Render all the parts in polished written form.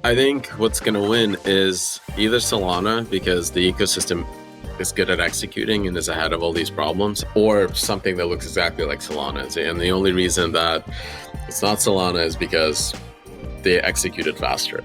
I think what's going to win is either Solana, because the ecosystem is good at executing and is ahead of all these problems, or something that looks exactly like Solana. And the only reason that it's not Solana is because they executed faster.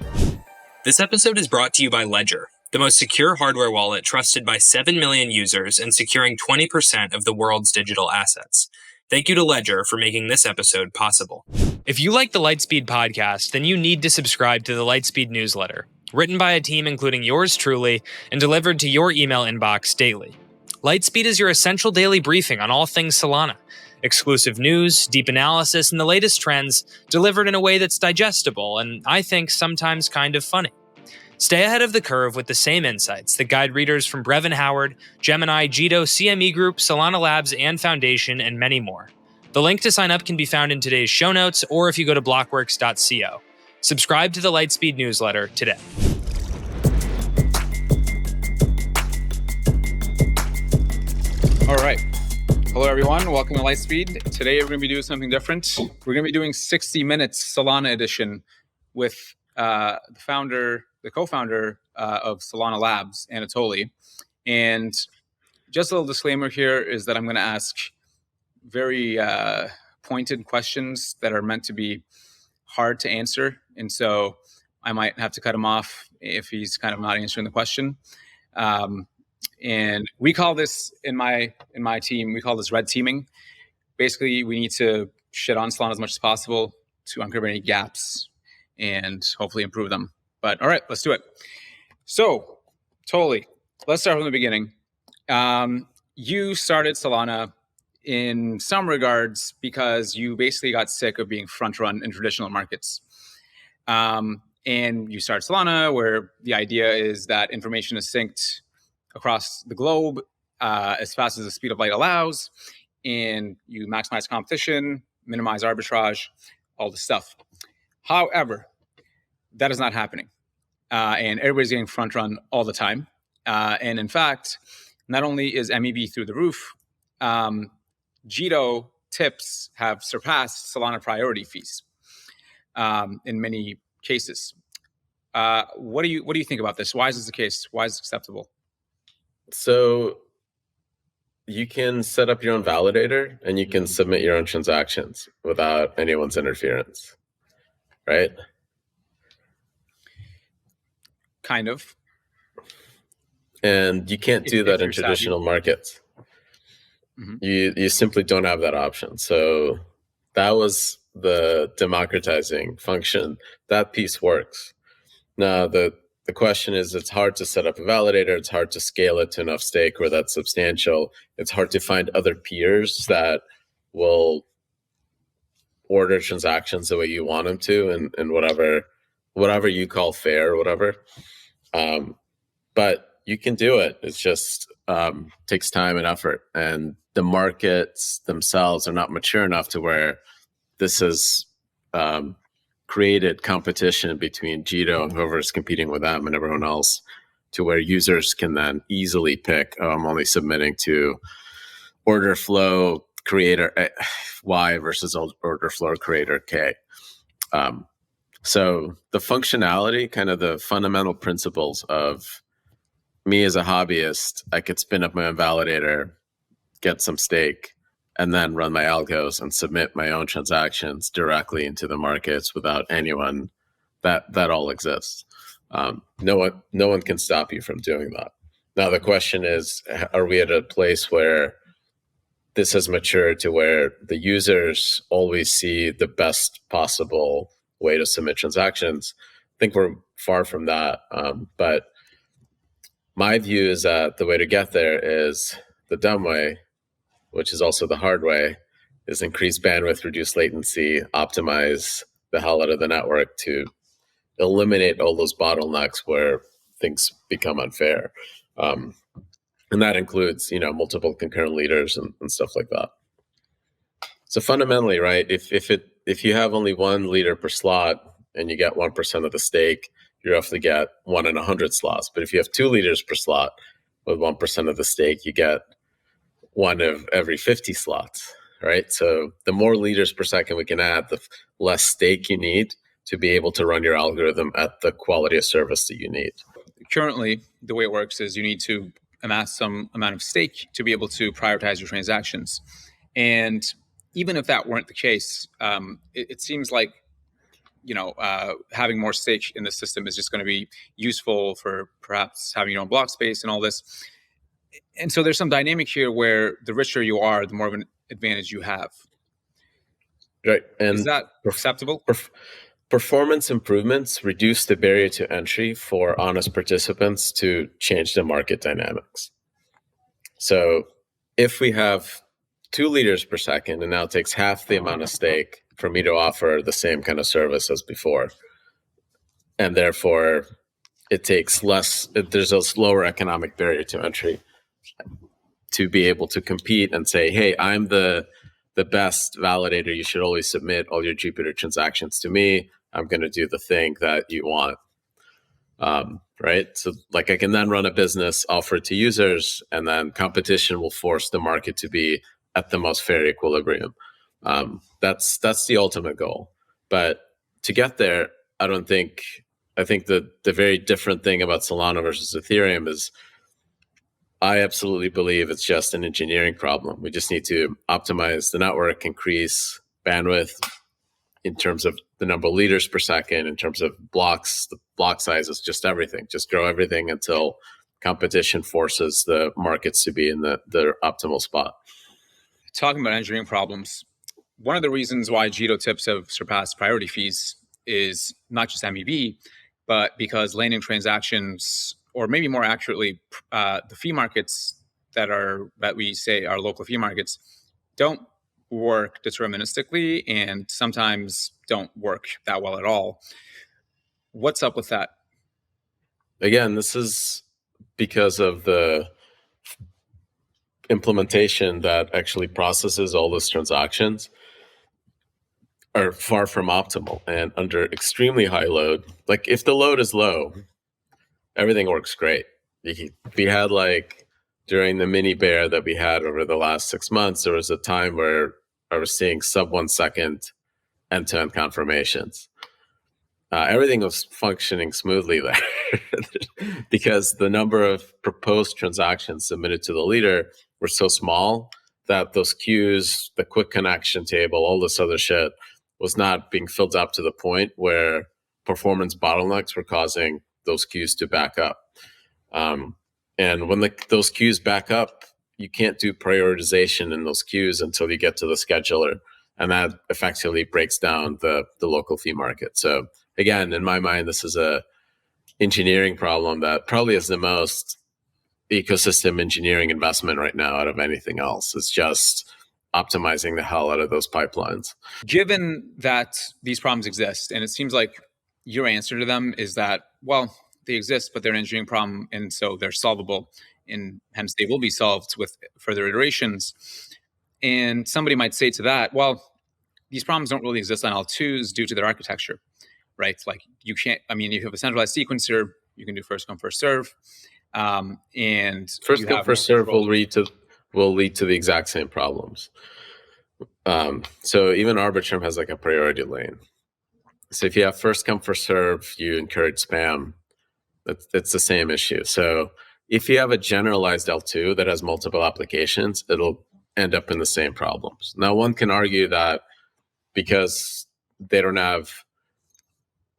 This episode is brought to you by Ledger, the most secure hardware wallet trusted by 7 million users and securing 20% of the world's digital assets. Thank you to Ledger for making this episode possible. If you like the Lightspeed podcast, then you need to subscribe to the Lightspeed newsletter, written by a team including yours truly and delivered to your email inbox daily. Lightspeed is your essential daily briefing on all things Solana. Exclusive news, deep analysis, and the latest trends delivered in a way that's digestible and, I think, sometimes kind of funny. Stay ahead of the curve with the same insights that guide readers from Brevin Howard, Gemini, Jito, CME Group, Solana Labs, and Foundation, and many more. The link to sign up can be found in today's show notes or if you go to blockworks.co. Subscribe to the Lightspeed newsletter today. All right. Hello, everyone. Welcome to Lightspeed. Today, we're going to be doing something different. We're going to be doing 60 Minutes Solana Edition with the co-founder of Solana Labs, Anatoly. And just a little disclaimer here is that I'm going to ask very pointed questions that are meant to be hard to answer. And so I might have to cut him off if he's kind of not answering the question. And we call this in my team, we call this red teaming. Basically, we need to shit on Solana as much as possible to uncover any gaps and hopefully improve them. But all right, let's do it. So, Toly, let's start from the beginning. You started Solana in some regards because you basically got sick of being front run in traditional markets. And you started Solana where the idea is that information is synced across the globe as fast as the speed of light allows, and you maximize competition, minimize arbitrage, all this stuff. However, that is not happening, and everybody's getting front run all the time. And in fact, not only is MEV through the roof, Jito tips have surpassed Solana priority fees in many cases. What do you think about this? Why is this the case? Why is it acceptable? So you can set up your own validator and you can submit your own transactions without anyone's interference, right? Kind of. And you can't do that in traditional markets. Mm-hmm. You simply don't have that option. So that was the democratizing function. That piece works. Now, the question is, it's hard to set up a validator. It's hard to scale it to enough stake where that's substantial. It's hard to find other peers that will order transactions the way you want them to and whatever you call fair or whatever. But you can do it. It's just takes time and effort. And the markets themselves are not mature enough to where this is created competition between Jito and whoever's competing with them and everyone else to where users can then easily pick, I'm only submitting to order flow creator Y versus order flow creator K. So the functionality, kind of the fundamental principles of me as a hobbyist, I could spin up my own validator, get some stake, and then run my algos and submit my own transactions directly into the markets without anyone. That all exists. No one can stop you from doing that. Now the question is, are we at a place where this has matured to where the users always see the best possible way to submit transactions? I think we're far from that. But my view is that the way to get there is the dumb way, which is also the hard way, is increase bandwidth, reduce latency, optimize the hell out of the network to eliminate all those bottlenecks where things become unfair. And that includes, multiple concurrent leaders and stuff like that. So fundamentally, right, if you have only one leader per slot and you get 1% of the stake, you roughly get 1 in 100 slots. But if you have 2 leaders per slot with 1% of the stake, you get 1 of every 50 slots, right? So the more liters per second we can add, the less stake you need to be able to run your algorithm at the quality of service that you need. Currently, the way it works is you need to amass some amount of stake to be able to prioritize your transactions. And even if that weren't the case, it seems like having more stake in the system is just going to be useful for perhaps having your own block space and all this. And so there's some dynamic here where the richer you are, the more of an advantage you have. Right. And is that acceptable? Performance improvements reduce the barrier to entry for honest participants to change the market dynamics. So if we have 2 liters per second, and now it takes half the amount of stake for me to offer the same kind of service as before, and therefore it takes less, there's a lower economic barrier to entry to be able to compete and say, hey, I'm the best validator. You should always submit all your Jupiter transactions to me. I'm going to do the thing that you want. Right? So like I can then run a business, offer it to users, and then competition will force the market to be at the most fair equilibrium. That's the ultimate goal. But to get there, I think the very different thing about Solana versus Ethereum is I absolutely believe it's just an engineering problem. We just need to optimize the network, increase bandwidth in terms of the number of liters per second, in terms of blocks, the block sizes, just everything. Just grow everything until competition forces the markets to be in the optimal spot. Talking about engineering problems, one of the reasons why Jito tips have surpassed priority fees is not just MEV, but because landing transactions, or maybe more accurately, the fee markets that we say are local fee markets, don't work deterministically and sometimes don't work that well at all. What's up with that? Again, this is because of the implementation that actually processes all those transactions are far from optimal and under extremely high load. Like if the load is low, everything works great. We had like during the mini bear that we had over the last 6 months, there was a time where I was seeing sub 1 second end-to-end confirmations. Everything was functioning smoothly there because the number of proposed transactions submitted to the leader were so small that those queues, the quick connection table, all this other shit was not being filled up to the point where performance bottlenecks were causing those queues to back up. And when those queues back up, you can't do prioritization in those queues until you get to the scheduler. And that effectively breaks down the local fee market. So again, in my mind, this is a engineering problem that probably is the most ecosystem engineering investment right now out of anything else. It's just optimizing the hell out of those pipelines. Given that these problems exist, and it seems like your answer to them is that, well, they exist, but they're an engineering problem, and so they're solvable, and hence they will be solved with further iterations. And somebody might say to that, well, these problems don't really exist on L2s due to their architecture, right? Like you can't, you have a centralized sequencer, you can do first come, first serve. And first come, first serve will lead to the exact same problems. So even Arbitrum has like a priority lane. So if you have first come, first serve, you encourage spam. It's the same issue. So if you have a generalized L2 that has multiple applications, it'll end up in the same problems. Now, one can argue that because they don't have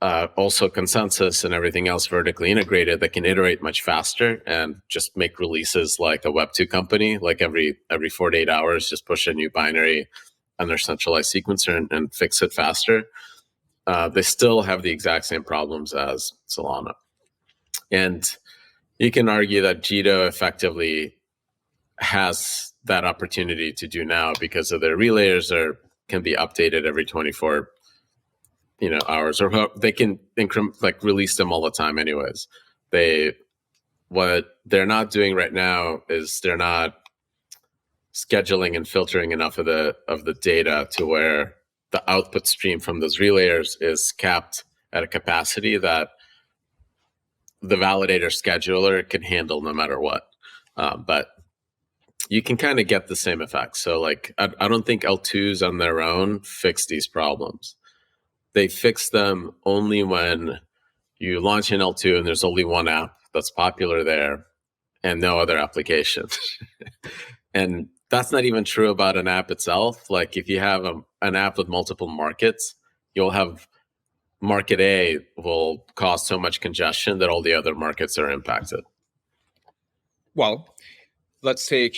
also consensus and everything else vertically integrated, they can iterate much faster and just make releases like a Web2 company, like every 4 to 8 hours, just push a new binary on their centralized sequencer and fix it faster. They still have the exact same problems as Solana. And you can argue that Jito effectively has that opportunity to do now because of their relayers can be updated every 24 hours, or they can release them all the time anyways. What they're not doing right now is they're not scheduling and filtering enough of the data to where the output stream from those relayers is capped at a capacity that the validator scheduler can handle no matter what. But you can kind of get the same effect. So like, I don't think L2s on their own fix these problems. they fix them only when you launch an L2 and there's only one app that's popular there and no other application. And that's not even true about an app itself. Like if you have an app with multiple markets, you'll have market A will cause so much congestion that all the other markets are impacted. Well, let's take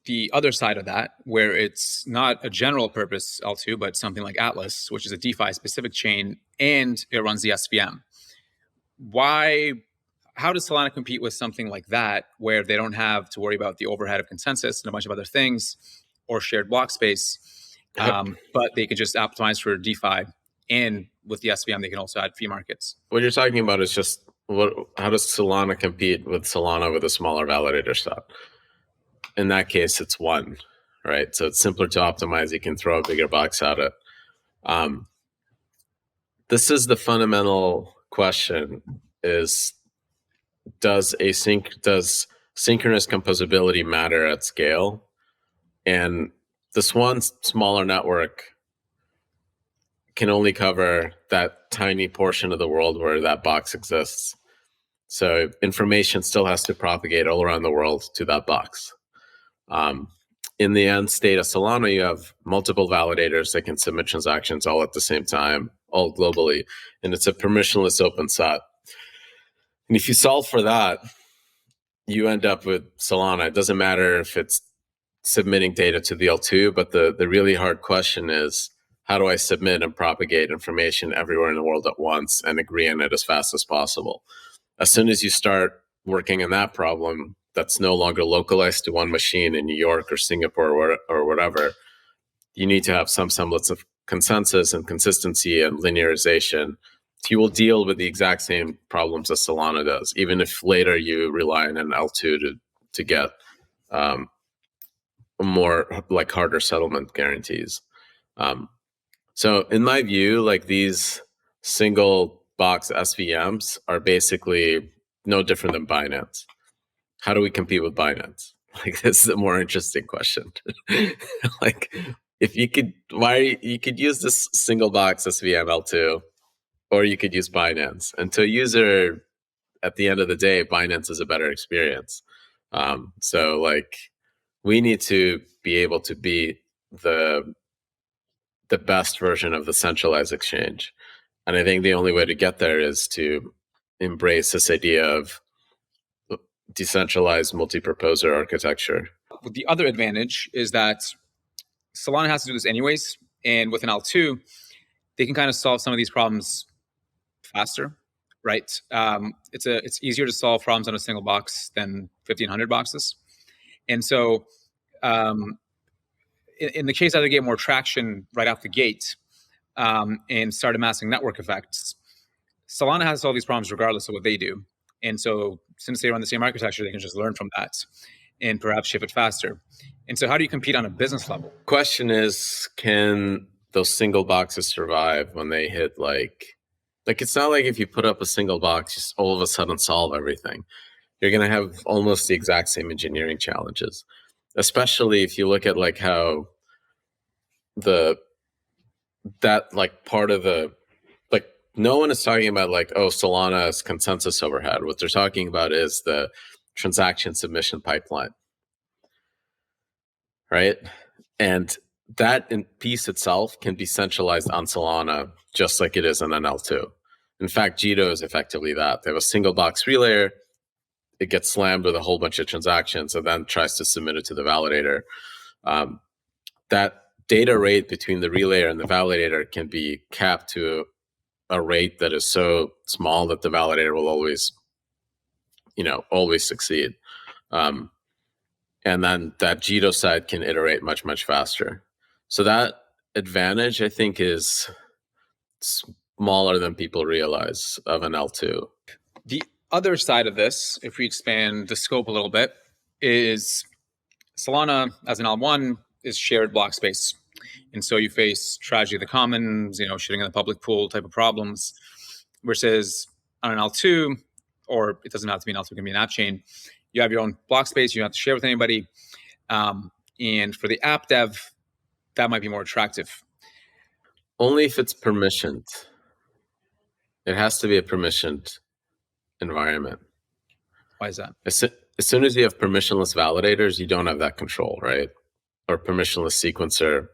the other side of that, where it's not a general purpose L2, but something like Atlas, which is a DeFi specific chain, and it runs the SVM. How does Solana compete with something like that, where they don't have to worry about the overhead of consensus and a bunch of other things or shared block space, but they can just optimize for DeFi, and with the SVM, they can also add fee markets? What you're talking about is just how does Solana compete with Solana with a smaller validator set? In that case, it's one, right? So it's simpler to optimize. You can throw a bigger box at it. This is the fundamental question: is does synchronous composability matter at scale? And this one smaller network can only cover that tiny portion of the world where that box exists. So information still has to propagate all around the world to that box. In the end state of Solana, you have multiple validators that can submit transactions all at the same time, all globally, and it's a permissionless open set. And if you solve for that, you end up with Solana. It doesn't matter if it's submitting data to the L2, but the really hard question is, how do I submit and propagate information everywhere in the world at once and agree on it as fast as possible? As soon as you start working on that problem, that's no longer localized to one machine in New York or Singapore or whatever, you need to have some semblance of consensus and consistency and linearization. You will deal with the exact same problems as Solana does, even if later you rely on an L2 to get more like harder settlement guarantees. So in my view, like these single box SVMs are basically no different than Binance. How do we compete with Binance? Like this is a more interesting question. Like if you could, you could use this single box SVM L2, or you could use Binance. And to a user, at the end of the day, Binance is a better experience. So like we need to be able to be the best version of the centralized exchange. And I think the only way to get there is to embrace this idea of decentralized multi-proposer architecture. The other advantage is that Solana has to do this anyways. And with an L2, they can kind of solve some of these problems faster, right? It's easier to solve problems on a single box than 1,500 boxes. And so in the case that they get more traction right out the gate and start amassing network effects, Solana has to solve these problems regardless of what they do. And so since they run the same architecture, they can just learn from that and perhaps ship it faster. And so how do you compete on a business level? Question is, can those single boxes survive when they hit like it's not like if you put up a single box, just all of a sudden solve everything. You're going to have almost the exact same engineering challenges, especially if you look at like how that like part of the, like no one is talking about like, oh, Solana's consensus overhead. What they're talking about is the transaction submission pipeline, right? And that in piece itself can be centralized on Solana just like it is on an L2. In fact, Jito is effectively that. They have a single box relayer. It gets slammed with a whole bunch of transactions and then tries to submit it to the validator. That data rate between the relayer and the validator can be capped to a rate that is so small that the validator will always succeed. And then that Jito side can iterate much, much faster. So that advantage, I think, is smaller than people realize of an L2. The other side of this, if we expand the scope a little bit, is Solana as an L1 is shared block space. And so you face tragedy of the commons, shitting in the public pool type of problems, versus on an L2, or it doesn't have to be an L2, it can be an app chain. You have your own block space, you don't have to share with anybody. And for the app dev, that might be more attractive. Only if it's permissioned. It has to be a permissioned environment. Why is that? As soon as you have permissionless validators, you don't have that control, right? Or permissionless sequencer.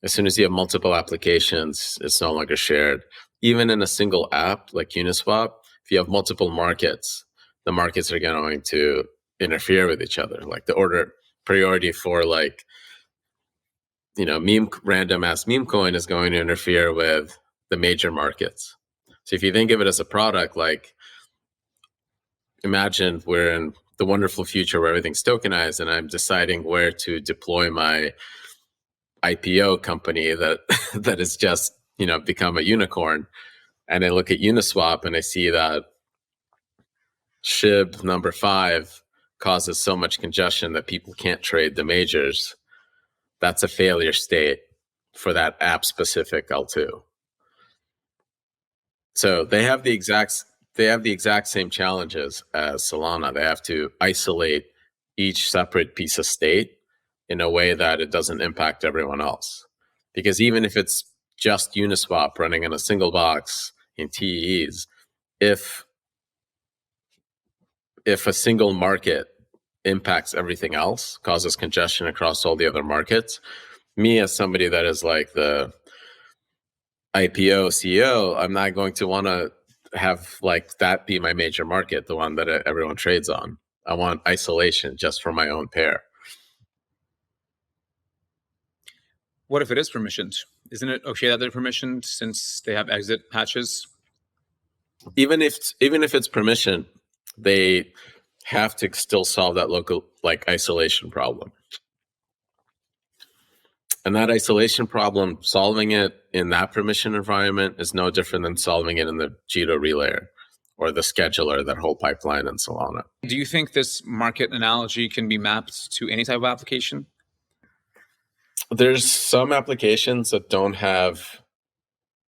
As soon as you have multiple applications, it's no longer shared. Even in a single app like Uniswap, if you have multiple markets, the markets are going to interfere with each other. Like the order priority for like, random ass meme coin is going to interfere with the major markets. So if you think of it as a product, like imagine we're in the wonderful future where everything's tokenized and I'm deciding where to deploy my IPO company that is just, become a unicorn. And I look at Uniswap and I see that SHIB number 5 causes so much congestion that people can't trade the majors. That's a failure state for that app specific L2. So they have the exact same challenges as Solana. They have to isolate each separate piece of state in a way that it doesn't impact everyone else. Because even if it's just Uniswap running in a single box in TEEs, if a single market impacts everything else, causes congestion across all the other markets, me as somebody that is like the IPO CEO, I'm not going to want to have like that be my major market, the one that everyone trades on. I want isolation just for my own pair. What if it is permissioned? Isn't it okay that they're permissioned since they have exit hatches? Even if it's permissioned, they have to still solve that local like isolation problem. And that isolation problem, solving it in that permission environment is no different than solving it in the Jito relayer or the scheduler, that whole pipeline in Solana. Do you think this market analogy can be mapped to any type of application? There's some applications that don't have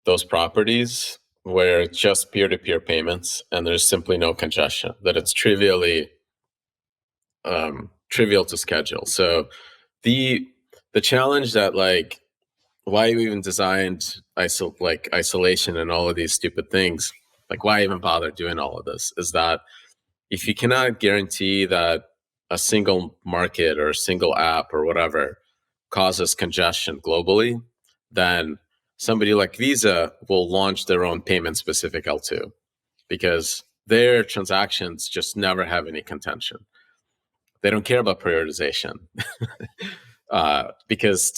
those properties where it's just peer-to-peer payments and there's simply no congestion, that it's trivial to schedule. So the challenge that like why you even designed isolation and all of these stupid things, like why even bother doing all of this, is that if you cannot guarantee that a single market or a single app or whatever causes congestion globally, then somebody like Visa will launch their own payment specific L2 because their transactions just never have any contention. They don't care about prioritization because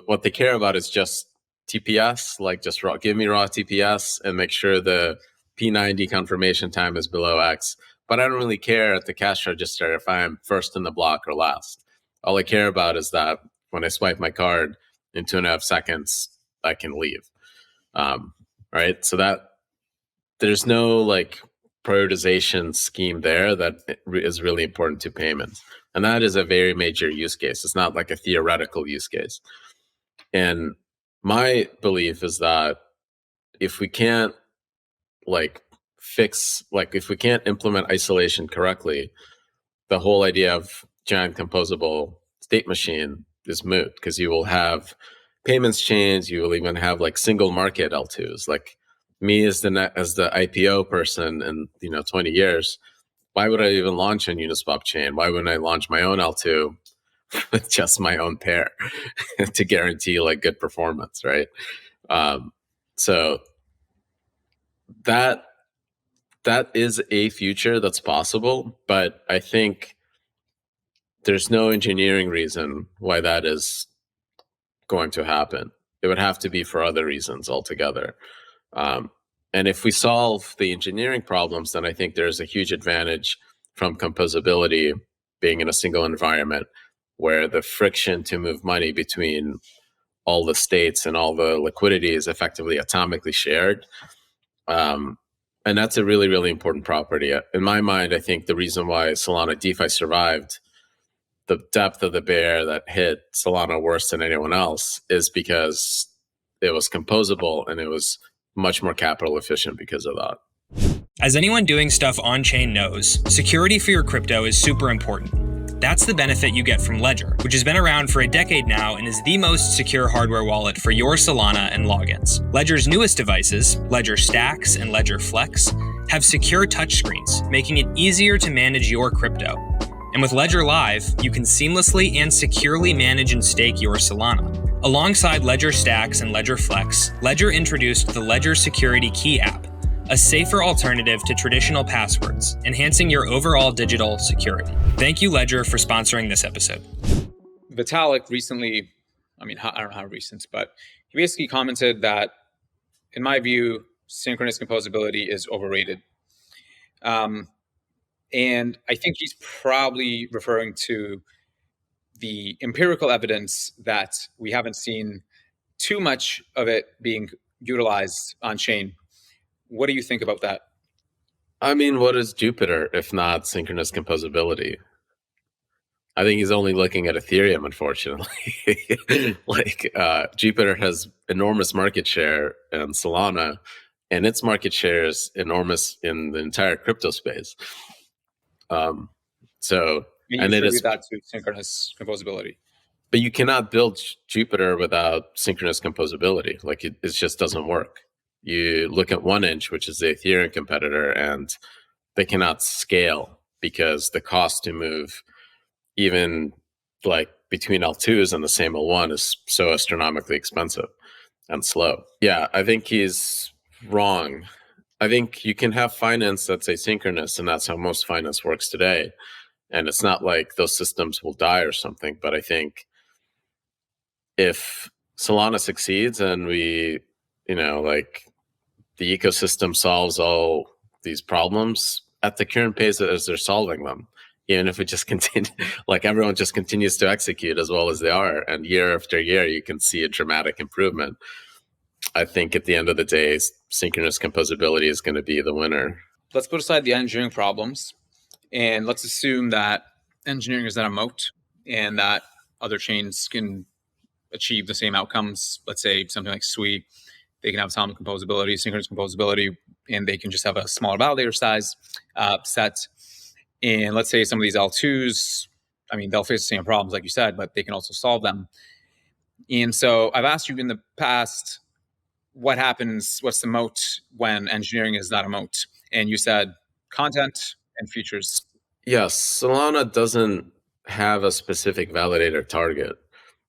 what they care about is just TPS, like just give me raw TPS and make sure the P90 confirmation time is below X. But I don't really care at the cash register if I'm first in the block or last. All I care about is that when I swipe my card in 2.5 seconds, I can leave. Right? So that there's no like prioritization scheme there that is really important to payments. And that is a very major use case. It's not like a theoretical use case. And my belief is that if we can't if we can't implement isolation correctly, the whole idea of giant composable state machine is moot because you will have payments chains. You will even have like single market L2s. Like me as the IPO person in 20 years, why would I even launch a Uniswap chain? Why wouldn't I launch my own L2 with just my own pair to guarantee like good performance, right? So that is a future that's possible, but I think there's no engineering reason why that is going to happen. It would have to be for other reasons altogether. And if we solve the engineering problems, then I think there's a huge advantage from composability being in a single environment where the friction to move money between all the states and all the liquidity is effectively atomically shared. And that's a really, really important property. In my mind, I think the reason why Solana DeFi survived the depth of the bear that hit Solana worse than anyone else is because it was composable and it was much more capital efficient because of that. As anyone doing stuff on-chain knows, security for your crypto is super important. That's the benefit you get from Ledger, which has been around for a decade now and is the most secure hardware wallet for your Solana and logins. Ledger's newest devices, Ledger Stacks and Ledger Flex, have secure touchscreens, making it easier to manage your crypto. And with Ledger Live, you can seamlessly and securely manage and stake your Solana. Alongside Ledger Stacks and Ledger Flex, Ledger introduced the Ledger Security Key app, a safer alternative to traditional passwords, enhancing your overall digital security. Thank you, Ledger, for sponsoring this episode. Vitalik recently, I don't know how recent, but he basically commented that, in my view, synchronous composability is overrated. And I think he's probably referring to the empirical evidence that we haven't seen too much of it being utilized on chain. What do you think about that? I mean, what is Jupiter if not synchronous composability? I think he's only looking at Ethereum, unfortunately. Jupiter has enormous market share in Solana, and its market share is enormous in the entire crypto space. And it is that to synchronous composability. But you cannot build Jupiter without synchronous composability. It just doesn't work. You look at 1inch, which is the Ethereum competitor, and they cannot scale because the cost to move even between L2s and the same L1 is so astronomically expensive and slow. Yeah, I think he's wrong. I think you can have finance that's asynchronous, and that's how most finance works today. And it's not like those systems will die or something, but I think if Solana succeeds and we, the ecosystem solves all these problems at the current pace as they're solving them, even if it just continue, everyone just continues to execute as well as they are, and year after year, you can see a dramatic improvement. I think at the end of the day, synchronous composability is going to be the winner. Let's put aside the engineering problems, and let's assume that engineering is not a moat and that other chains can achieve the same outcomes. Let's say something like SWI, they can have atomic composability, synchronous composability, and they can just have a smaller validator size set. And let's say some of these L2s, they'll face the same problems, like you said, but they can also solve them. And so I've asked you in the past, what's the moat when engineering is not a moat? And you said content and features. Yes, Solana doesn't have a specific validator target.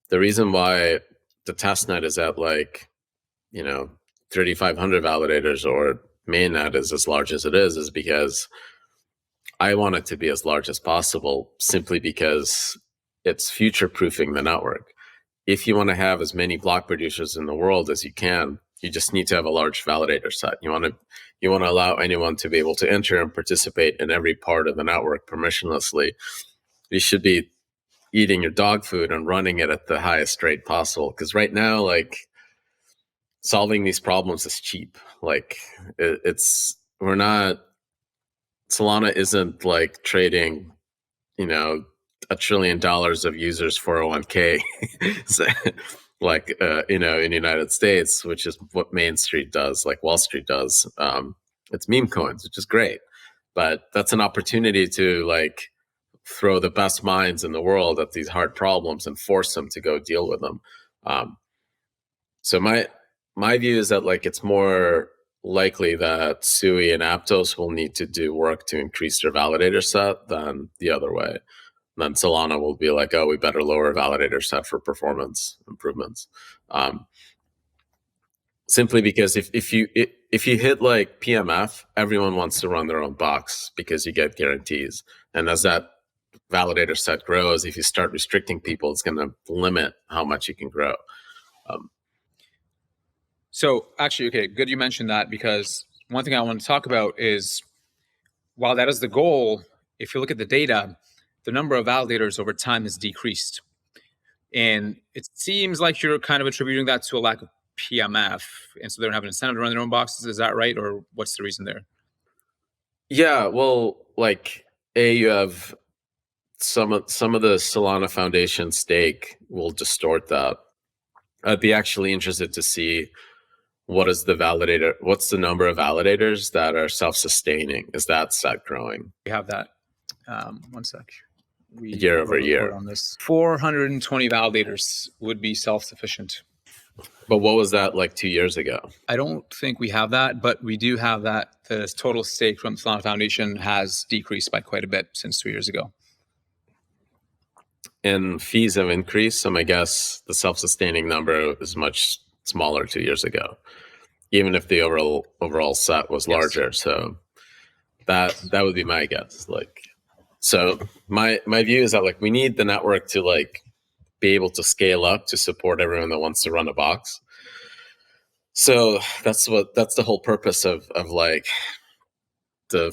The reason why the testnet is at 3,500 validators or mainnet is as large as it is because I want it to be as large as possible, simply because it's future-proofing the network. If you want to have as many block producers in the world as you can, you just need to have a large validator set. You want to allow anyone to be able to enter and participate in every part of the network permissionlessly. You should be eating your dog food and running it at the highest rate possible. Because right now, solving these problems is cheap. Solana isn't trading, $1 trillion of users 401k, in the United States, which is what Main Street does, Wall Street does. It's meme coins, which is great, but that's an opportunity to throw the best minds in the world at these hard problems and force them to go deal with them. So my view is that it's more likely that SUI and Aptos will need to do work to increase their validator set than the other way. Then Solana will be we better lower validator set for performance improvements. Simply because if you hit PMF, everyone wants to run their own box because you get guarantees. And as that validator set grows, if you start restricting people, it's going to limit how much you can grow. So actually, okay, good you mentioned that, because one thing I want to talk about is, while that is the goal, if you look at the data, the number of validators over time has decreased. And it seems like you're kind of attributing that to a lack of PMF, and so they don't have an incentive to run their own boxes. Is that right? Or what's the reason there? Yeah, well, you have some of the Solana Foundation stake will distort that. I'd be actually interested to see what's the number of validators that are self-sustaining? Is that set growing? We have that. One sec. year over year on this. 420 validators would be self-sufficient. But what was that like 2 years ago? I don't think we have that, but we do have that the total stake from Solana Foundation has decreased by quite a bit since 2 years ago. And fees have increased. So my guess the self-sustaining number is much smaller 2 years ago, even if the overall set was larger. Yes. So that would be my guess. Like, so my view is that like we need the network to like be able to scale up to support everyone that wants to run a box. So that's the whole purpose of like the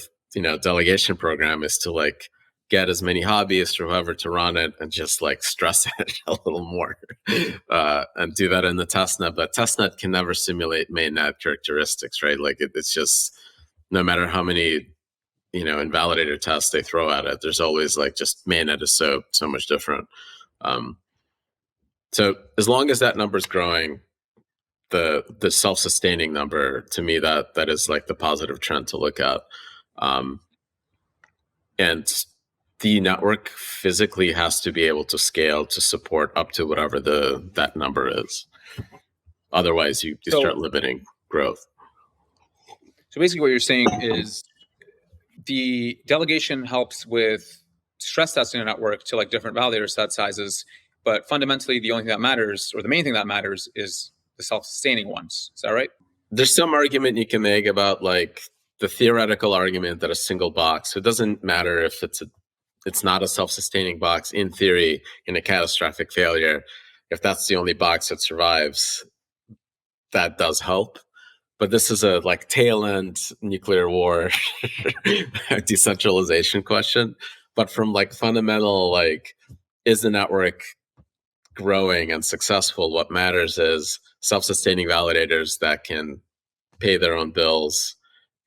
delegation program is to like get as many hobbyists or whoever to run it and just like stress it a little more and do that in the testnet. But testnet can never simulate mainnet characteristics, right? Like it's just no matter how many invalidator tests they throw at it, there's always like just mainnet is so much different. So as long as that number is growing, the self-sustaining number, to me, that is like the positive trend to look at. And the network physically has to be able to scale to support up to whatever that number is. Otherwise, you start limiting growth. So basically what you're saying is the delegation helps with stress testing a network to like different validator set sizes, but fundamentally the only thing that matters, or the main thing that matters, is the self-sustaining ones. Is that right? There's some argument you can make about like the theoretical argument that a single box, it doesn't matter if it's not a self-sustaining box. In theory, in a catastrophic failure, if that's the only box that survives, that does help. But this is a like tail end nuclear war decentralization question. But from like fundamental, like, is the network growing and successful? What matters is self-sustaining validators that can pay their own bills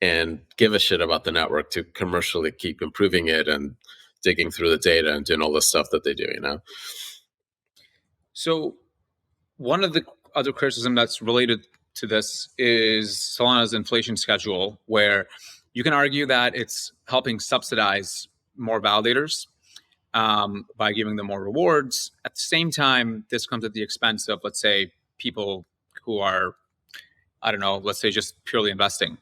and give a shit about the network to commercially keep improving it and digging through the data and doing all the stuff that they do, So one of the other criticism that's related to this is Solana's inflation schedule, where you can argue that it's helping subsidize more validators by giving them more rewards. At the same time, this comes at the expense of, let's say, people who are, I don't know, let's say just purely investing.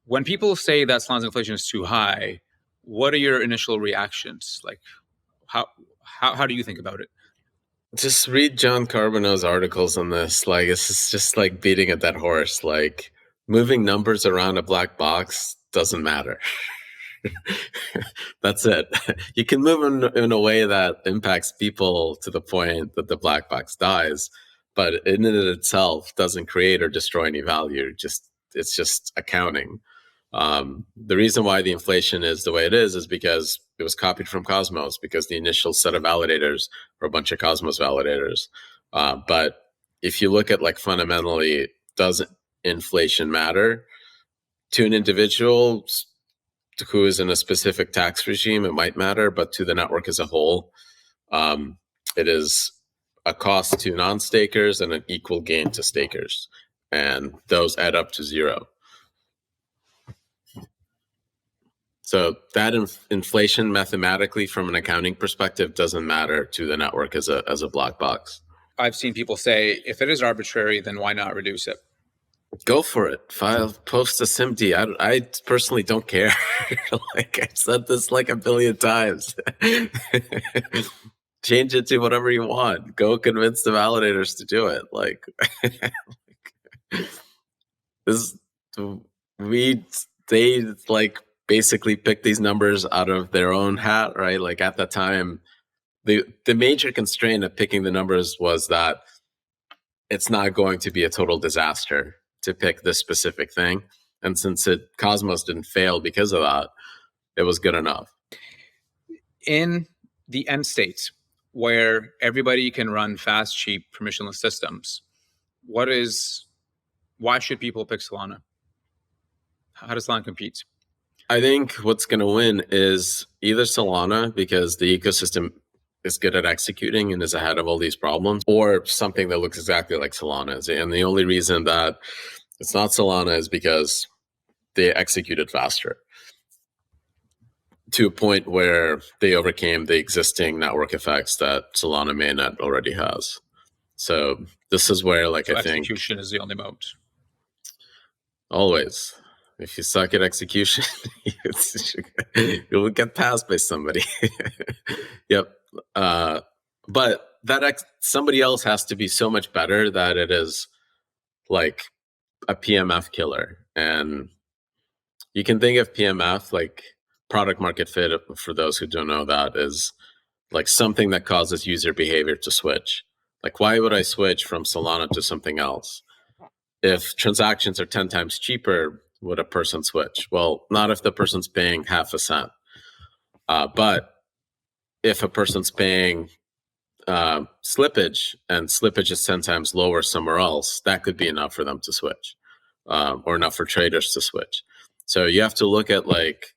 When people say that Solana's inflation is too high, what are your initial reactions? Like, how do you think about it? Just read John Carbonell's articles on this. Like, it's just like beating a dead horse. Like, moving numbers around a black box doesn't matter. That's it. You can move in a way that impacts people to the point that the black box dies, but in it itself doesn't create or destroy any value. It's just accounting. The reason why the inflation is the way it is because it was copied from Cosmos, because the initial set of validators were a bunch of Cosmos validators. But if you look at like fundamentally, does inflation matter to an individual who is in a specific tax regime? It might matter, but to the network as a whole, it is a cost to non-stakers and an equal gain to stakers, and those add up to zero. So that inflation mathematically from an accounting perspective doesn't matter to the network as a black box. I've seen people say, if it is arbitrary, then why not reduce it? Go for it. Post a SIMD. I personally don't care. Like I've said this like a billion times. Change it to whatever you want. Go convince the validators to do it. Like they like basically pick these numbers out of their own hat, right? Like at that time, the major constraint of picking the numbers was that it's not going to be a total disaster to pick this specific thing. And since Cosmos didn't fail because of that, it was good enough. In the end state, where everybody can run fast, cheap, permissionless systems, why should people pick Solana? How does Solana compete? I think what's going to win is either Solana, because the ecosystem is good at executing and is ahead of all these problems, or something that looks exactly like Solana is. And the only reason that it's not Solana is because they executed faster. to a point where they overcame the existing network effects that Solana mainnet already has. So this is where, like, So I think execution is the only moat. always, if you suck at execution, you'll get passed by somebody. Yep. But that somebody else has to be so much better that it is like a PMF killer. And you can think of PMF, like product market fit, for those who don't know, that is like something that causes user behavior to switch. Like, why would I switch from Solana to something else? If transactions are 10 times cheaper, would a person switch? Well, not if the person's paying half a cent. But if a person's paying slippage, and slippage is 10 times lower somewhere else, that could be enough for them to switch, or enough for traders to switch. So you have to look at like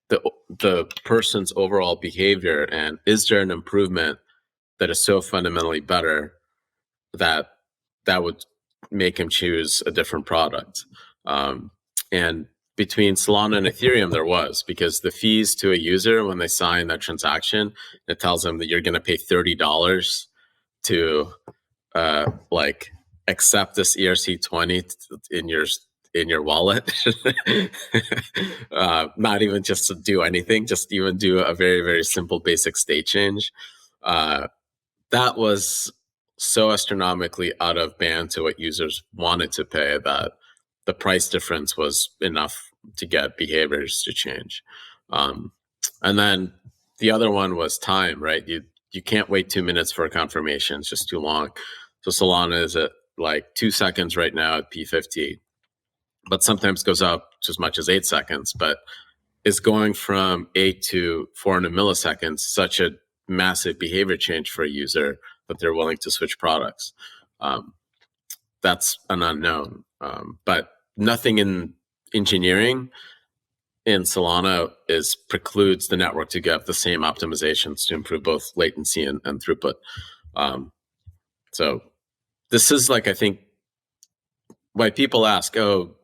the person's overall behavior, and is there an improvement that is so fundamentally better that would make him choose a different product. And between Solana and Ethereum, there was, because the fees to a user when they sign that transaction, it tells them that you're going to pay $30 to like accept this ERC20 in your wallet. Not even just to do anything, just even do a very, very simple basic state change. That was so astronomically out of band to what users wanted to pay that the price difference was enough to get behaviors to change. And then the other one was time, right? You can't wait 2 minutes for a confirmation. It's just too long. So Solana is at like 2 seconds right now at P50, but sometimes goes up to as much as 8 seconds. But is going from 8 to 400 milliseconds such a massive behavior change for a user that they're willing to switch products? That's an unknown. But nothing in engineering in Solana precludes the network to get the same optimizations to improve both latency and throughput. So this is like, I think, why people ask, oh,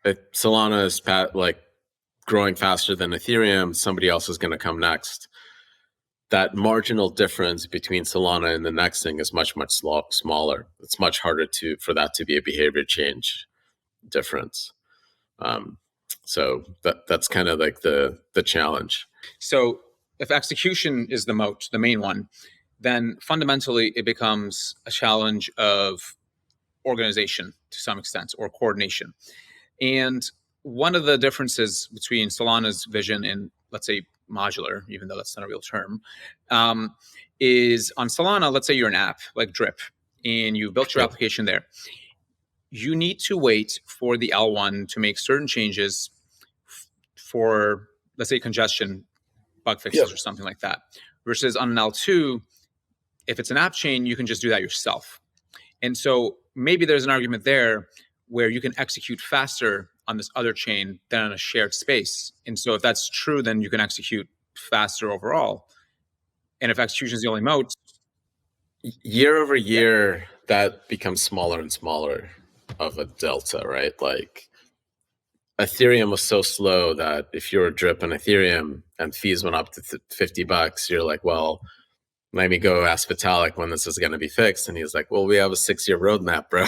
if Solana is like growing faster than Ethereum, somebody else is going to come next. That marginal difference between Solana and the next thing is much, much smaller. It's much harder for that to be a behavior change difference. So that's kind of like the challenge. So if execution is the moat, the main one, then fundamentally it becomes a challenge of organization to some extent, or coordination. And one of the differences between Solana's vision and, let's say, modular, even though that's not a real term, is on Solana, let's say you're an app like Drip, and you built your application there. You need to wait for the L1 to make certain changes for, let's say, congestion, bug fixes, or something like that. Versus on an L2, if it's an app chain, you can just do that yourself. And so maybe there's an argument there where you can execute faster on this other chain than on a shared space. And so if that's true, then you can execute faster overall. And if execution is the only moat, year over year, that becomes smaller and smaller of a delta, right? Like Ethereum was so slow that if you're a Drip on Ethereum and fees went up to $50, you're like, well, let me go ask Vitalik when this is going to be fixed. And he's like, well, we have a 6-year roadmap, bro.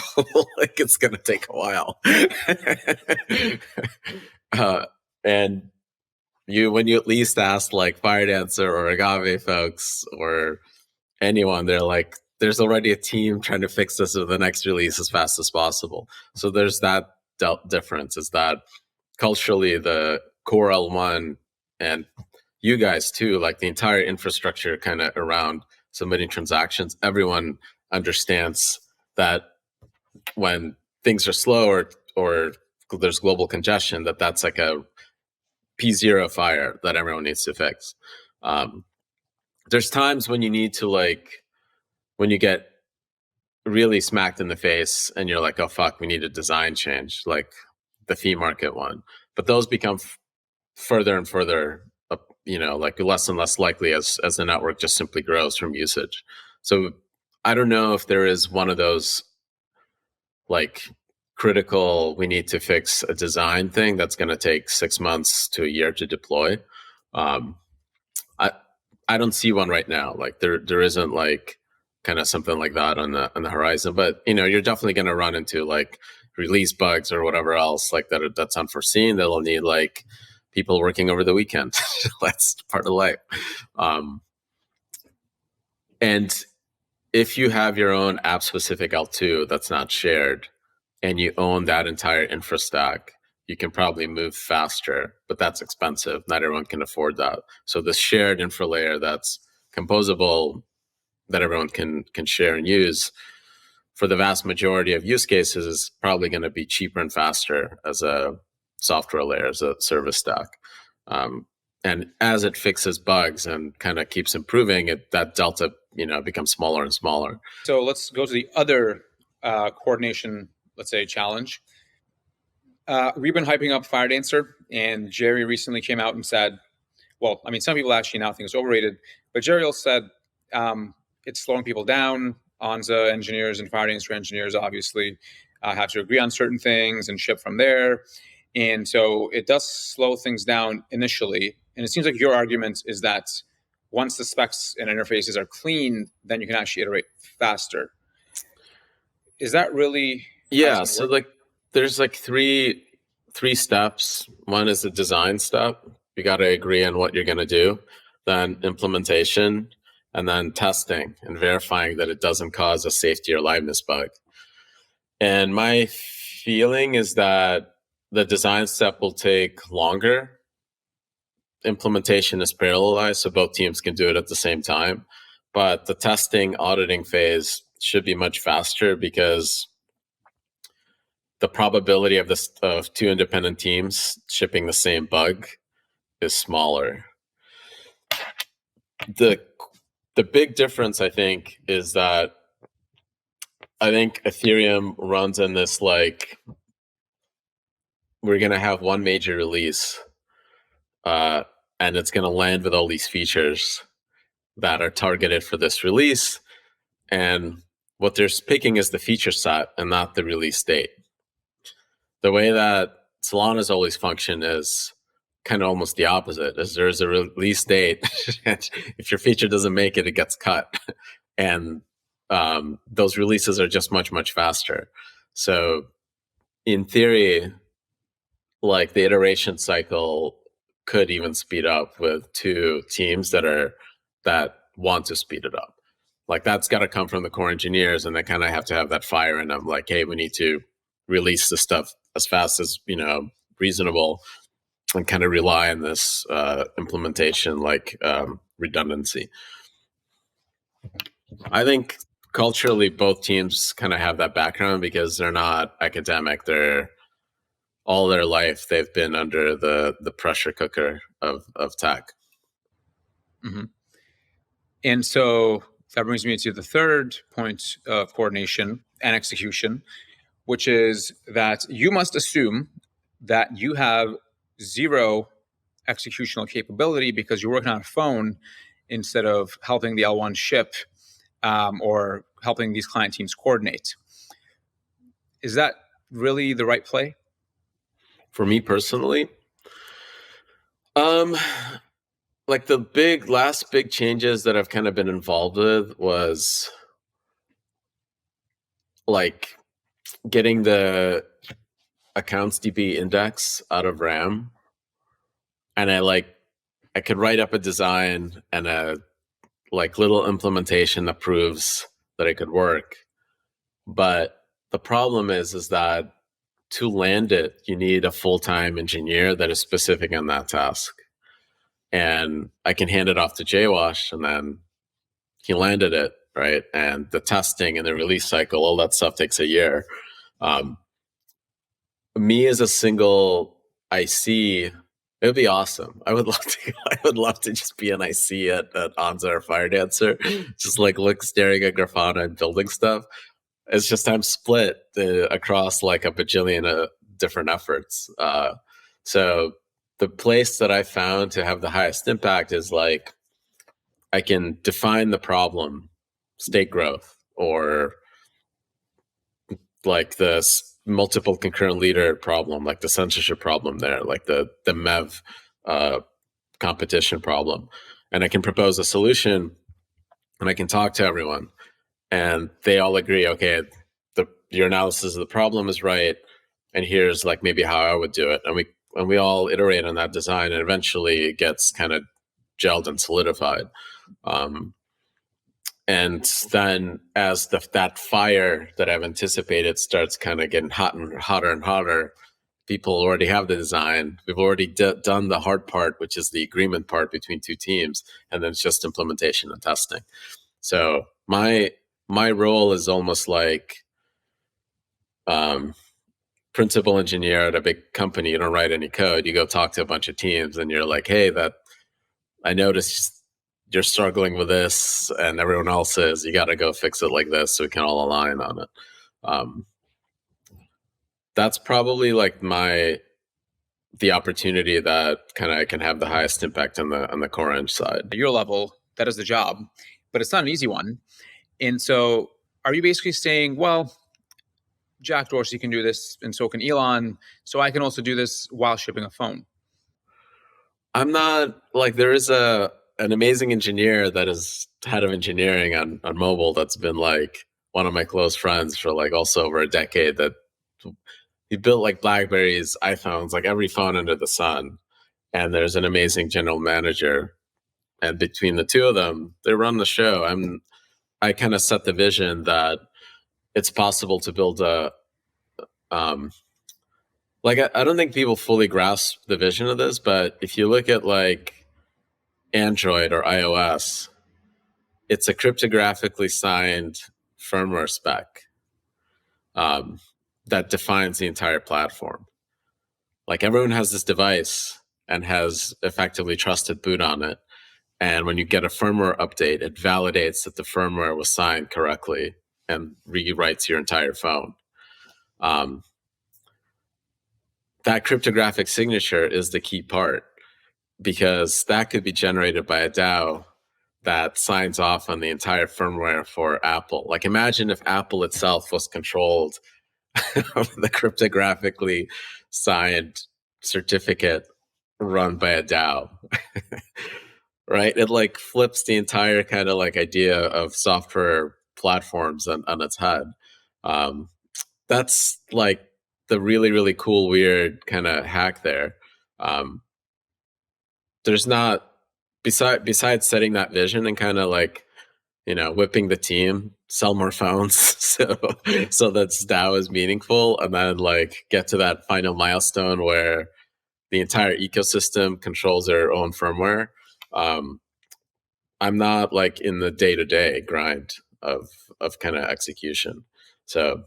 Like, it's going to take a while. And when you at least ask like Firedancer or Agave folks or anyone, they're like, there's already a team trying to fix this with the next release as fast as possible. So there's that difference, is that culturally the core L1 and you guys too, like the entire infrastructure kind of around submitting transactions, everyone understands that when things are slow or there's global congestion, that's like a P0 fire that everyone needs to fix. There's times when you need to, like, when you get really smacked in the face and you're like, oh fuck, we need a design change, like the fee market one. But those become further and further up, like less and less likely as the network just simply grows from usage. So I don't know if there is one of those like critical, we need to fix a design thing that's going to take 6 months to a year to deploy. I I don't see one right now. Like there isn't like kind of something like that on the horizon. But you're definitely going to run into like release bugs or whatever else like that's unforeseen. That'll need like people working over the weekend. That's part of life. And if you have your own app specific L2 that's not shared and you own that entire infra stack, you can probably move faster, but that's expensive. Not everyone can afford that. So the shared infra layer that's composable, that everyone can share and use, for the vast majority of use cases is probably going to be cheaper and faster as a software layer, as a service stack. And as it fixes bugs and kind of keeps improving, that delta becomes smaller and smaller. So let's go to the other coordination, let's say, challenge. We've been hyping up Firedancer, and Jerry recently came out and said, well, I mean, some people actually now think it's overrated, but Jerry also said it's slowing people down. Anza engineers and Firedancer engineers obviously have to agree on certain things and ship from there. And so it does slow things down initially. And it seems like your argument is that once the specs and interfaces are clean, then you can actually iterate faster. Is that really? Yeah. So like there's like three steps. One is the design step. You got to agree on what you're going to do. Then implementation, and then testing and verifying that it doesn't cause a safety or liveness bug. And my feeling is that the design step will take longer. Implementation is parallelized, so both teams can do it at the same time. But the testing, auditing phase should be much faster because the probability of two independent teams shipping the same bug is smaller. The big difference, I think, is that I think Ethereum runs in this like we're going to have one major release and it's going to land with all these features that are targeted for this release. And what they're picking is the feature set and not the release date. The way that Solana's always functioned is kind of almost the opposite. Is there's a release date, and if your feature doesn't make it, it gets cut. And those releases are just much, much faster. So in theory, like the iteration cycle could even speed up with two teams that want to speed it up. Like that's got to come from the core engineers, and they kind of have to have that fire in them. Like, hey, we need to release this stuff as fast as reasonable, and kind of rely on this implementation like redundancy. I think culturally both teams kind of have that background because they're not academic. They're all their life they've been under the pressure cooker of tech. Mm-hmm. And so that brings me to the third point of coordination and execution, which is that you must assume that you have zero executional capability because you're working on a phone instead of helping the L1 ship or helping these client teams coordinate. Is that really the right play? For me personally, like the last big changes that I've kind of been involved with was like getting the accounts DB index out of RAM. And I could write up a design and a like little implementation that proves that it could work. But the problem is that to land it, you need a full-time engineer that is specific on that task. And I can hand it off to Jaywash, and then he landed it, right? And the testing and the release cycle, all that stuff takes a year. Me as a single IC, it would be awesome. I would love to just be an IC at Anza or Firedancer, just like staring at Grafana and building stuff. It's just I'm split across like a bajillion different efforts. So the place that I found to have the highest impact is like I can define the problem, state growth, or like the multiple concurrent leader problem, like the censorship problem there, like the MEV competition problem, and I can propose a solution, and I can talk to everyone, and they all agree, okay, your analysis of the problem is right, and here's like maybe how I would do it, and we all iterate on that design, and eventually it gets kind of gelled and solidified. And then as that fire that I've anticipated starts kind of getting hotter and hotter, people already have the design. We've already done the hard part, which is the agreement part between two teams, and then it's just implementation and testing. So my role is almost like principal engineer at a big company. You don't write any code. You go talk to a bunch of teams, and you're like, hey, I noticed you're struggling with this, and everyone else is. You got to go fix it like this, so we can all align on it. That's probably like the opportunity that kind of I can have the highest impact on the core eng side. At your level, that is the job, but it's not an easy one. And so, are you basically saying, well, Jack Dorsey can do this, and so can Elon, so I can also do this while shipping a phone? I'm not like, there is an amazing engineer that is head of engineering on mobile that's been like one of my close friends for like also over a decade, that he built like BlackBerries, iPhones, like every phone under the sun. And there's an amazing general manager, and between the two of them, they run the show. I kind of set the vision that it's possible to build like, I don't think people fully grasp the vision of this, but if you look at like Android or iOS, it's a cryptographically signed firmware spec that defines the entire platform. Like, everyone has this device and has effectively trusted boot on it. And when you get a firmware update, it validates that the firmware was signed correctly and rewrites your entire phone. That cryptographic signature is the key part, because that could be generated by a DAO that signs off on the entire firmware for Apple. Like, imagine if Apple itself was controlled of the cryptographically signed certificate run by a DAO. Right? It like flips the entire kind of like idea of software platforms on its head. That's like the really, really cool, weird kind of hack there. There's not, besides setting that vision and kind of like, whipping the team, sell more phones, so that DAO is meaningful, and then like get to that final milestone where the entire ecosystem controls their own firmware. I'm not like in the day-to-day grind of kind of execution. So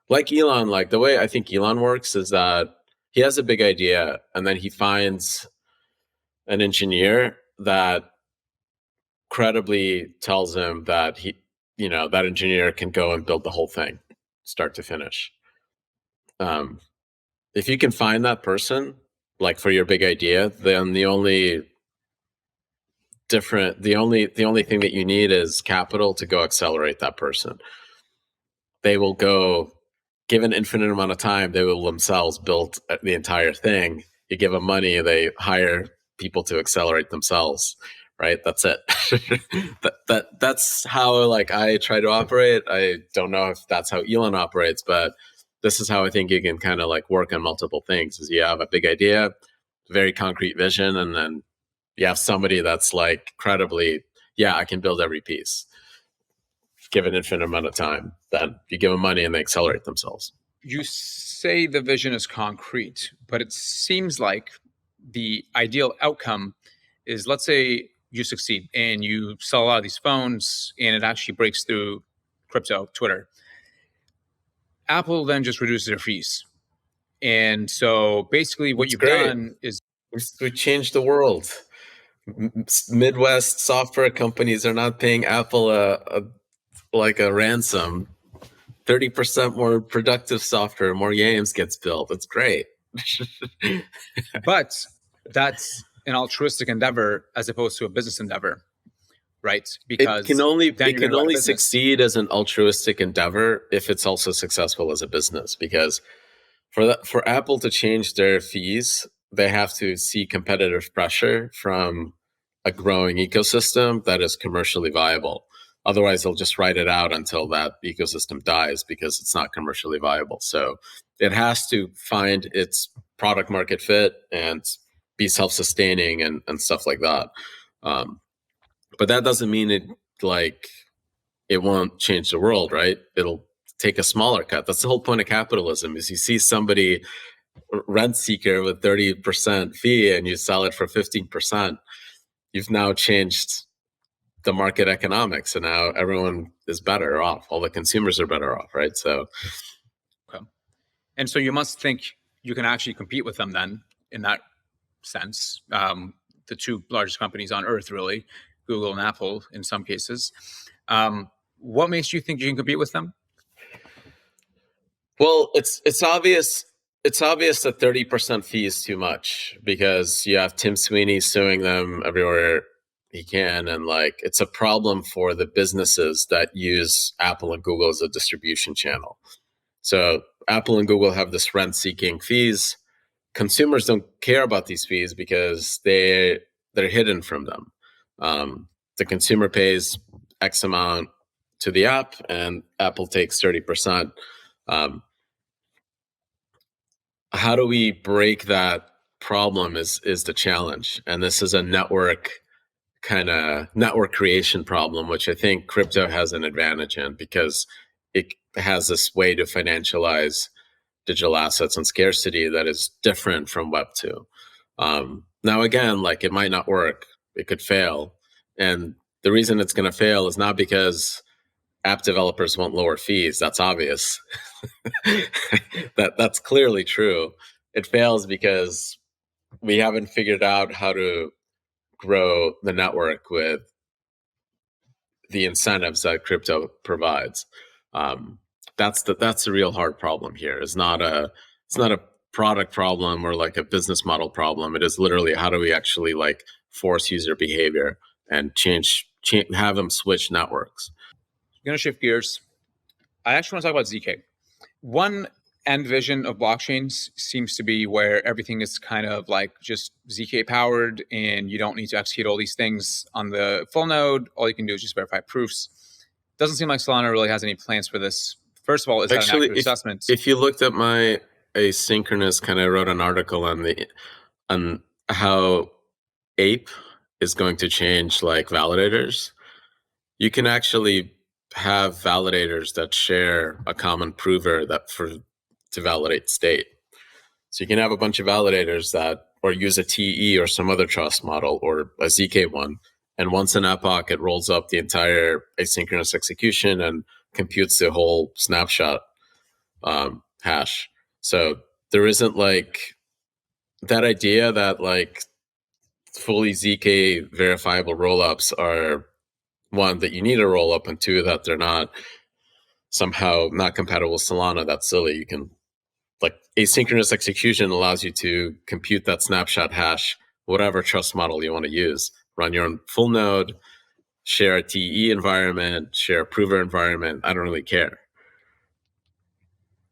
like Elon, like the way I think Elon works is that he has a big idea, and then he finds an engineer that credibly tells him that that engineer can go and build the whole thing, start to finish. If you can find that person, like for your big idea, then the only thing that you need is capital to go accelerate that person. They will go, given an infinite amount of time, they will themselves build the entire thing. You give them money, they hire people to accelerate themselves. Right? That's it. That's how like I try to operate. I don't know if that's how Elon operates, but this is how I think you can kind of like work on multiple things. Is you have a big idea, very concrete vision, and then you have somebody that's like credibly, yeah, I can build every piece. Give an infinite amount of time, then you give them money and they accelerate themselves. You say the vision is concrete, but it seems like the ideal outcome is, let's say you succeed and you sell a lot of these phones and it actually breaks through crypto, Twitter. Apple then just reduces their fees. And so basically what you've done is we changed the world. Midwest software companies are not paying Apple a ransom. 30% more productive software, more games gets built. It's great. But that's an altruistic endeavor as opposed to a business endeavor, right? Because it can only succeed as an altruistic endeavor if it's also successful as a business. Because for Apple to change their fees, they have to see competitive pressure from a growing ecosystem that is commercially viable. Otherwise, they'll just write it out until that ecosystem dies because it's not commercially viable. So it has to find its product market fit and be self-sustaining and stuff like that. But that doesn't mean it won't change the world, right? It'll take a smaller cut. That's the whole point of capitalism, is you see somebody rent seeker with 30% fee and you sell it for 15%. You've now changed the market economics, and now everyone is better off. All the consumers are better off, right? So, okay. And so you must think you can actually compete with them then, in that sense. The two largest companies on earth, really, Google and Apple in some cases. What makes you think you can compete with them? Well, it's obvious. It's obvious that 30% fee is too much, because you have Tim Sweeney suing them everywhere he can, and it's a problem for the businesses that use Apple and Google as a distribution channel. So Apple and Google have this rent-seeking fees. Consumers don't care about these fees because they're hidden from them. The consumer pays X amount to the app, and Apple takes 30%. How do we break that problem is the challenge. And this is a network creation problem, which I think crypto has an advantage in, because it has this way to financialize digital assets and scarcity that is different from Web 2. Now, again, it might not work. It could fail. And the reason it's going to fail is not because app developers want lower fees. That's obvious. That's clearly true. It fails because we haven't figured out how to grow the network with the incentives that crypto provides. That's the real hard problem here. It's not a product problem or a business model problem. It is literally, how do we actually force user behavior and have them switch networks. I'm going to shift gears. I actually want to talk about ZK. One end vision of blockchains seems to be where everything is kind of just ZK powered, and you don't need to execute all these things on the full node. All you can do is just verify proofs. Doesn't seem like Solana really has any plans for this. First of all, is that an accurate assessment? If you looked at my asynchronous, I wrote an article on how Ape is going to change validators. You can actually have validators that share a common prover to validate state. So you can have a bunch of validators or use a TE or some other trust model or a ZK one. And once an epoch, it rolls up the entire asynchronous execution and computes the whole snapshot hash. So there isn't that idea that fully ZK verifiable rollups are, one, that you need a roll up, and two, that they're not somehow not compatible with Solana. That's silly. You can asynchronous execution allows you to compute that snapshot hash, whatever trust model you want to use, run your own full node, share a TE environment, share a prover environment. I don't really care,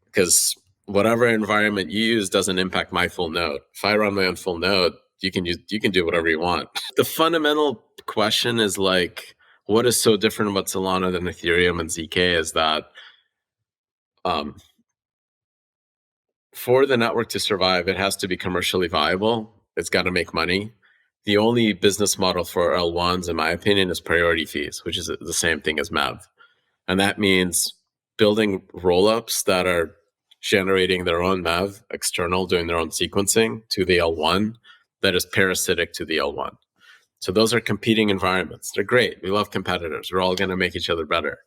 because whatever environment you use doesn't impact my full node. If I run my own full node, you can do whatever you want. The fundamental question is what is so different about Solana than Ethereum and ZK is that for the network to survive, it has to be commercially viable. It's got to make money. The only business model for L1s, in my opinion, is priority fees, which is the same thing as MEV. And that means building rollups that are generating their own MEV, external, doing their own sequencing to the L1 that is parasitic to the L1. So those are competing environments. They're great. We love competitors. We're all going to make each other better.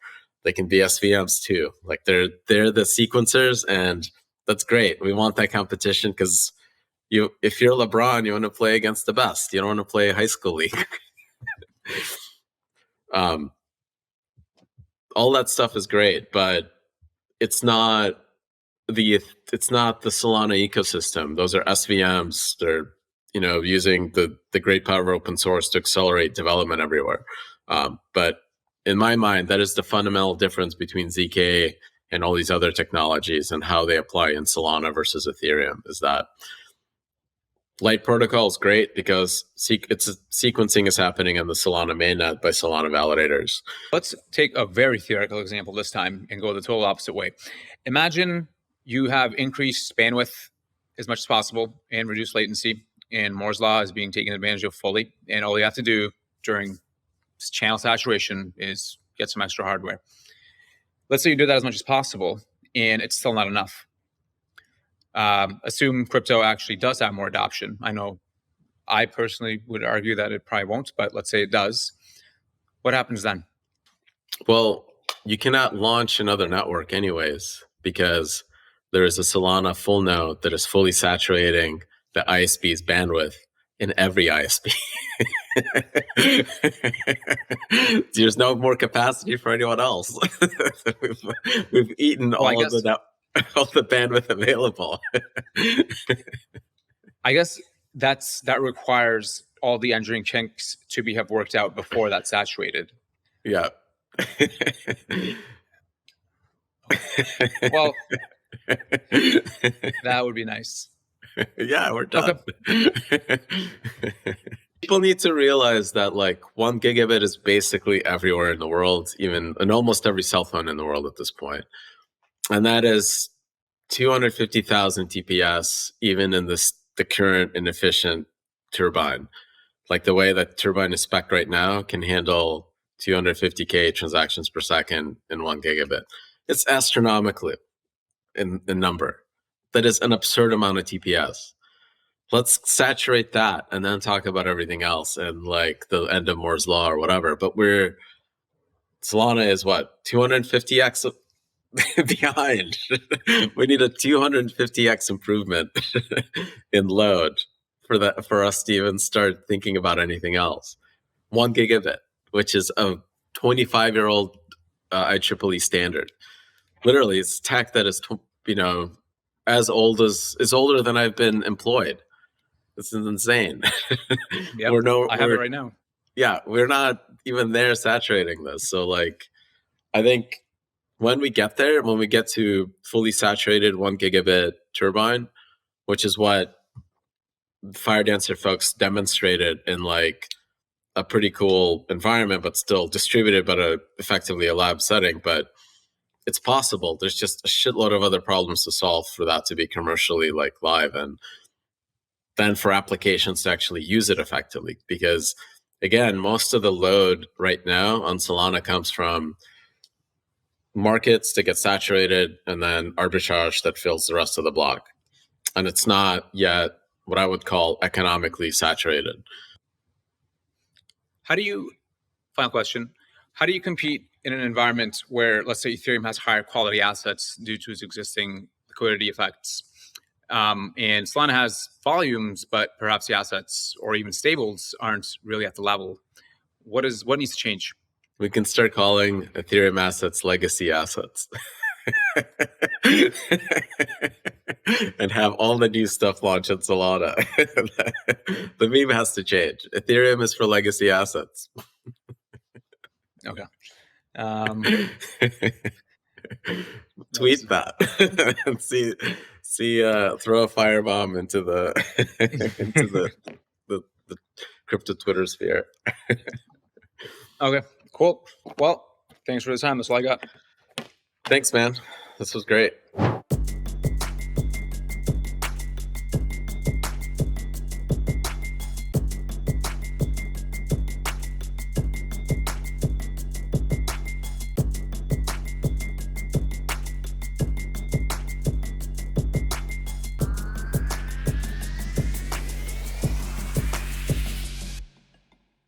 They can be SVMs too. They're the sequencers, and that's great. We want that competition because if you're LeBron, you want to play against the best. You don't want to play high school league. All that stuff is great, but it's not the Solana ecosystem. Those are SVMs. They're using the great power of open source to accelerate development everywhere. But in my mind, that is the fundamental difference between ZK and all these other technologies and how they apply in Solana versus Ethereum, is that Light protocol is great because sequencing is happening in the Solana mainnet by Solana validators. Let's take a very theoretical example this time and go the total opposite way. Imagine you have increased bandwidth as much as possible and reduced latency, and Moore's law is being taken advantage of fully. And all you have to do during channel saturation is get some extra hardware. Let's say you do that as much as possible, and it's still not enough. Assume crypto actually does have more adoption. I know I personally would argue that it probably won't, but let's say it does. What happens then? Well, you cannot launch another network anyways, because there is a Solana full node that is fully saturating the ISP's bandwidth in every ISP. There's no more capacity for anyone else. we've eaten all the bandwidth available. I guess that requires all the engineering chinks to have worked out before that's saturated. Yeah. Well, that would be nice. Yeah, we're done. Okay. People need to realize that like 1 gigabit is basically everywhere in the world, even in almost every cell phone in the world at this point. And that is 250,000 TPS, even in the current inefficient turbine. Like the way that turbine is spec'd right now can handle 250K transactions per second in 1 gigabit. It's astronomically in number. That is an absurd amount of TPS. Let's saturate that and then talk about everything else and like the end of Moore's law or whatever. But Solana is what, 250x behind. We need a 250x improvement in load for us to even start thinking about anything else. 1 gigabit, which is a 25-year-old IEEE standard. Literally, it's tech that is older than I've been employed. This is insane. Yep, I have it right now. Yeah, we're not even there saturating this. So like, I think when we get there, when we get to fully saturated 1 gigabit turbine, which is what Firedancer folks demonstrated in like a pretty cool environment, but still distributed, but effectively a lab setting. But it's possible. There's just a shitload of other problems to solve for that to be commercially like live, and then for applications to actually use it effectively. Because again, most of the load right now on Solana comes from markets that get saturated and then arbitrage that fills the rest of the block. And it's not yet what I would call economically saturated. Final question, how do you compete in an environment where, let's say, Ethereum has higher quality assets due to its existing liquidity effects, and Solana has volumes, but perhaps the assets or even stables aren't really at the level? What needs to change? We can start calling Ethereum assets legacy assets. And have all the new stuff launch in Solana. The meme has to change. Ethereum is for legacy assets. Okay. Tweet that and see throw a firebomb into the crypto Twitter sphere. Okay, cool. Well, thanks for the time. That's all I got. Thanks, man. This was great.